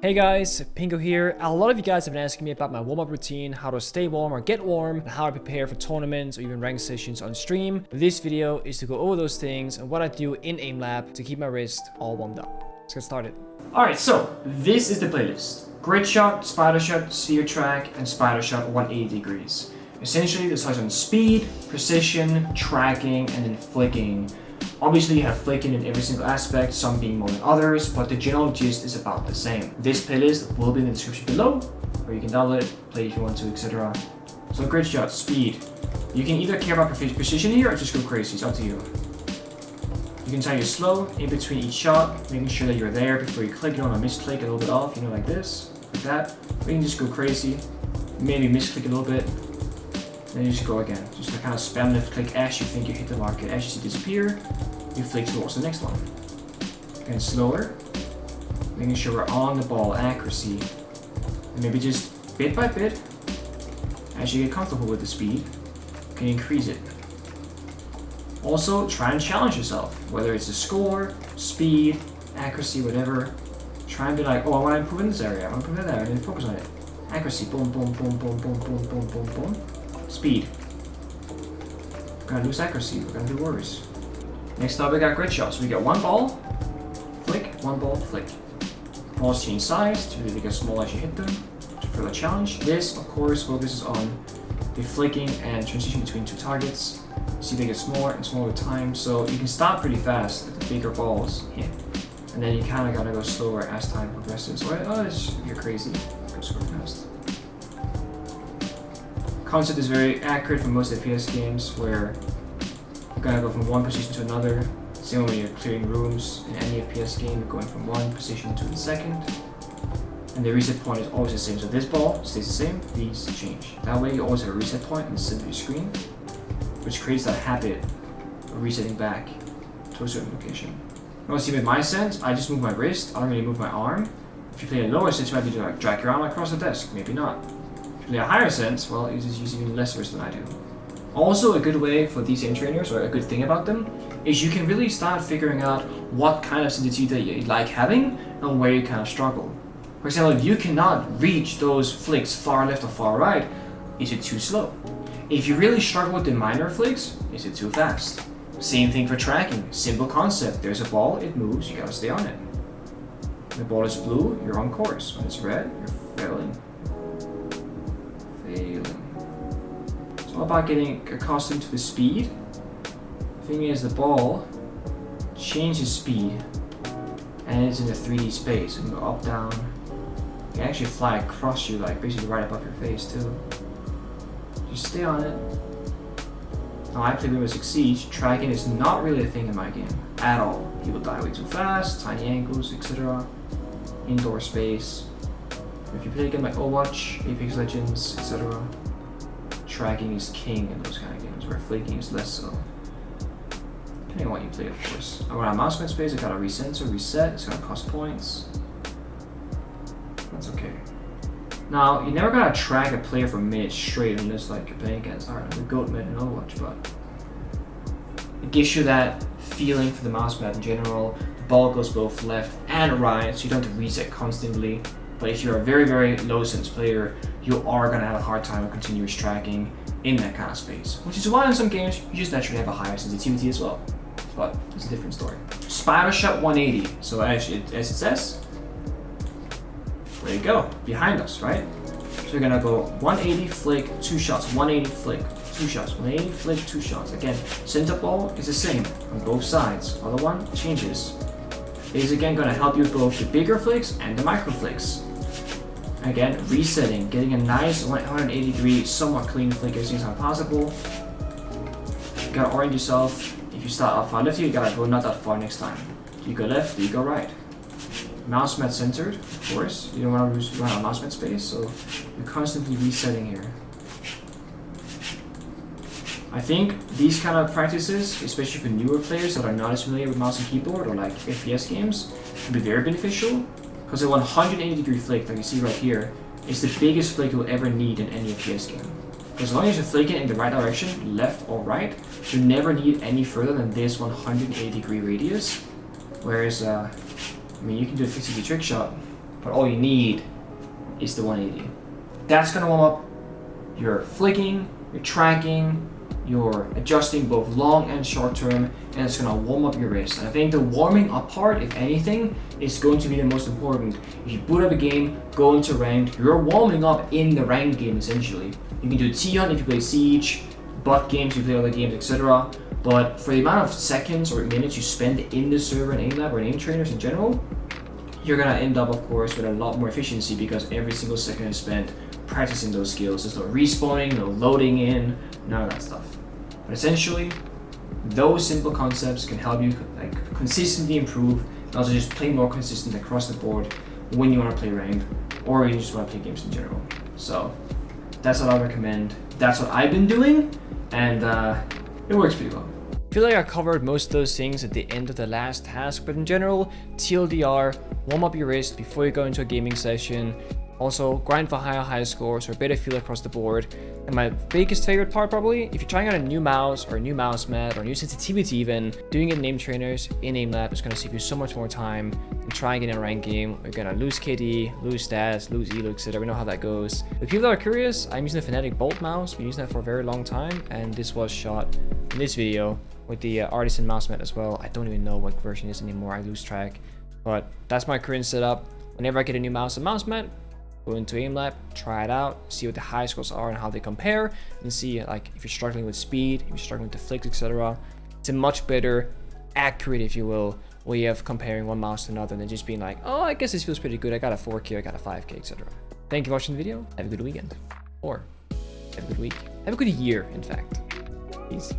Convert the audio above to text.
Hey guys, Pengu here. A lot of you guys have been asking me about my warm-up routine, how to stay warm or get warm, and how I prepare for tournaments or even ranked sessions on stream. This video is to go over those things and what I do in aim lab to keep my wrist all warmed up. Let's get started. Alright, so this is the playlist. Grid shot, spider shot, sphere track, and spider shot 180 degrees. Essentially, this is on speed, precision, tracking, and then flicking. Obviously, you have flicking in every single aspect, some being more than others, but the general gist is about the same. This playlist will be in the description below, where you can download it, play if you want to, etc. So grid shot, speed. You can either care about precision here or just go crazy, it's up to you. You can tell you're slow in between each shot, making sure that you're there before you click. You don't want to misclick a little bit off, you know, like this, like that. Or you can just go crazy, maybe misclick a little bit, then you just go again. Just to kind of spam left click as you think you hit the market. As you see disappear, you flick towards the next one. Again, slower, making sure we're on the ball, accuracy. And maybe just bit by bit, as you get comfortable with the speed, you can increase it. Also, try and challenge yourself, whether it's the score, speed, accuracy, whatever. Try and be like, oh, I want to improve in this area, I want to improve in that area, and then focus on it. Accuracy, boom, boom, boom, boom, boom, boom, boom, boom, boom. Speed. We're gonna lose accuracy, we're gonna do worse. Next up, we got grid shots. We got one ball, flick, one ball, flick. Balls change size to really get small as you hit them to further challenge. This, of course, focuses on the flicking and transition between two targets. See, they get smaller and smaller with time, so you can start pretty fast at the bigger balls hit, and then you kind of gotta go slower as time progresses. Or you're crazy, go super fast. Concept is very accurate for most FPS games, where you're gonna go from one position to another. Same when you're clearing rooms in any FPS game, you're going from one position to the second. And the reset point is always the same. So this ball stays the same, these change. That way you always have a reset point in the center of your screen, which creates that habit of resetting back to a certain location. You want to see with my sense, I just move my wrist, I don't really move my arm. If you play a lower sense, you might be to like drag your arm across the desk, maybe not. If you play a higher sense, well, you just use even less wrist than I do. Also, a good way for these aim trainers, or a good thing about them, is you can really start figuring out what kind of sensitivity that you like having and where you kind of struggle. For example, if you cannot reach those flicks far left or far right, is it too slow? If you really struggle with the minor flicks, is it too fast? Same thing for tracking, simple concept. There's a ball, it moves, you gotta stay on it. When the ball is blue, you're on course. When it's red, you're failing. It's all about getting accustomed to the speed. The thing is, the ball changes speed and it's in a 3D space. You can go up, down. You can actually fly across you, like basically right above your face too. Just stay on it. Now, I play Rainbow Six Siege. Tracking is not really a thing in my game at all. People die way too fast, tiny angles, etc. Indoor space. If you play a game like Overwatch, Apex Legends, etc., tracking is king in those kind of games, where flicking is less so. Depending on what you play, of course. And when I'm mouse pad space, I gotta recenter, reset, it's gonna cost points. That's okay. Now, you're never gonna track a player for minutes straight unless like you're playing against, I don't know, the GOAT mid in Overwatch, but it gives you that feeling for the mouse pad in general. The ball goes both left and right, so you don't have to reset constantly. But if you're a very, very low sense player, you are going to have a hard time with continuous tracking in that kind of space. Which is why in some games, you just naturally have a higher sensitivity as well. But it's a different story. Spider shot 180. So as it says, there you go, behind us, right? So you're going to go 180, flick, 2 shots, 180, flick, 2 shots, 180, flick, 2 shots. Again, center ball is the same on both sides. Other one changes. It is again going to help you with both the bigger flicks and the micro flicks. Again, resetting, getting a nice 180 degree, somewhat clean flick as soon as possible. You gotta orient yourself. If you start up far left here, you gotta go not that far next time. Do you go left? Do you go right? Mouse mat centered, of course. You don't want to run out of mouse mat space, so you're constantly resetting here. I think these kind of practices, especially for newer players that are not as familiar with mouse and keyboard or like FPS games, can be very beneficial. Because a 180 degree flick, like you see right here, is the biggest flick you'll ever need in any FPS game. As long as you're flicking in the right direction, left or right, you never need any further than this 180 degree radius. Whereas, I mean, you can do a 50 trick shot but all you need is the 180. That's gonna warm up your flicking, your tracking, you're adjusting both long and short term, and it's gonna warm up your wrist. And I think the warming up part, if anything, is going to be the most important. If you boot up a game, go into ranked, you're warming up in the ranked game essentially. You can do T-Hunt if you play Siege, bot games, you play other games, etc. But for the amount of seconds or minutes you spend in the server and aim lab or in aim trainers in general, you're gonna end up, of course, with a lot more efficiency because every single second is spent practicing those skills. There's no respawning, no loading in, none of that stuff. But essentially, those simple concepts can help you like consistently improve and also just play more consistent across the board when you want to play ranked or you just want to play games in general. So that's what I recommend. That's what I've been doing, and it works pretty well. I feel like I covered most of those things at the end of the last task, but in general, TLDR, warm up your wrist before you go into a gaming session. Also, grind for higher scores or a better feel across the board. And my biggest favorite part probably, if you're trying out a new mouse or a new mouse mat or a new sensitivity even, doing it in aim trainers, in aim lab is going to save you so much more time than trying it in a ranked game. You're going to lose KD, lose stats, lose elo, etc. We know how that goes. But people that are curious, I'm using the Fnatic Bolt mouse. Been using that for a very long time, and this was shot in this video with the Artisan mouse mat as well. I don't even know what version it is anymore, I lose track. But that's my current setup. Whenever I get a new mouse and mouse mat, go into aim lab, try it out, see what the high scores are and how they compare, and see like if you're struggling with speed, if you're struggling with the flicks, etc. It's a much better, accurate, if you will, way of comparing one mouse to another than just being like, oh, I guess this feels pretty good. I got a 4K, I got a 5K, etc. Thank you for watching the video. Have a good weekend, or have a good week, have a good year, in fact. Peace.